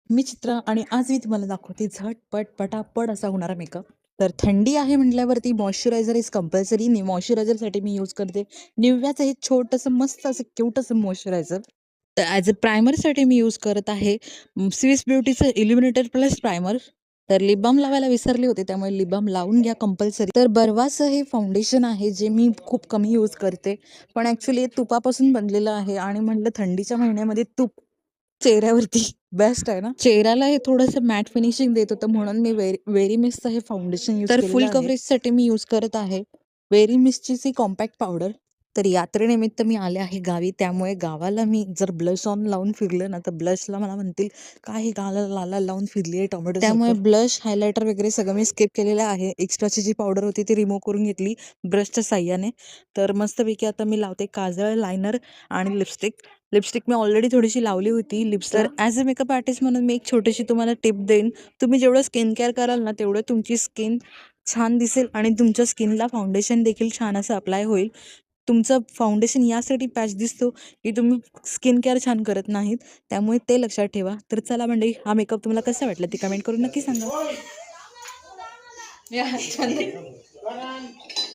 मी चित्रा आणि आज मी तुम्हाला दाखवते झटपट पटापट असा होणारा मेकअप. तर थंडी आहे म्हटल्यावरती मॉइश्चरायझर इज कंपल्सरी. मॉइश्चरायझरसाठी मी यूज करते निव्याचं हे छोटंसं मस्त असं क्यूट असं मॉइश्चरायझर. तर ॲज अ प्रायमरसाठी मी यूज करत आहे स्विस ब्युटीचं इल्युमिनेटर प्लस प्रायमर. तर लिप बाम लावायला विसरले होते, त्यामुळे लिप बाम लावून घ्या कंपल्सरी. तर बर्वाचं हे फाउंडेशन आहे जे मी खूप कमी यूज करते, पण ॲक्च्युली हे तुपापासून बनलेलं आहे आणि म्हटलं थंडीच्या महिन्यामध्ये तूप चेहऱ्यावरती बेस्ट आहे ना. चेहऱ्याला हे थोडंसं मॅट फिनिशिंग देत होतं, म्हणून मी व्हेरी मिस्टचं हे फाउंडेशन यूज केलेलं आहे. तर फुल कव्हरेजसाठी मी यूज करत आहे व्हेरी मिस्टची सी कॉम्पॅक्ट पावडर. तर यात्रेनिमित्त मी आले आहे गावी, त्यामुळे गावाला मी जर ब्लश ऑन लावून फिरलं ना, तर ब्लशला मला म्हणतील काय हे गाला लाला लावून फिरली आहे टोमॅटो. त्यामुळे ब्लश हायलायटर वगैरे सगळं मी स्किप केलेलं आहे. एक्स्ट्राची जी पावडर होती ती रिमूव्ह करून घेतली ब्रशच्या साह्याने. तर मस्तपैकी आता मी लावते काजळ, लायनर आणि लिपस्टिक मी ऑलरेडी थोडीशी लावली होती लिप्सला. तर ॲज अ मेकअप आर्टिस्ट म्हणून मी एक छोटीशी तुम्हाला टिप देईन. तुम्ही जेवढं स्किन केअर कराल ना, तेवढं तुमची स्किन छान दिसेल आणि तुमच्या स्किनला फाउंडेशन देखील छान असं अप्लाय होईल. तुमचं फाउंडेशन यासाठी पॅच दिसतो की तुम्ही स्किन केअर छान करत नाहीत, त्यामुळे ते लक्षात ठेवा. तर चला मंडळी, हा मेकअप तुम्हाला कसा वाटला ते कमेंट करून नक्की सांगा.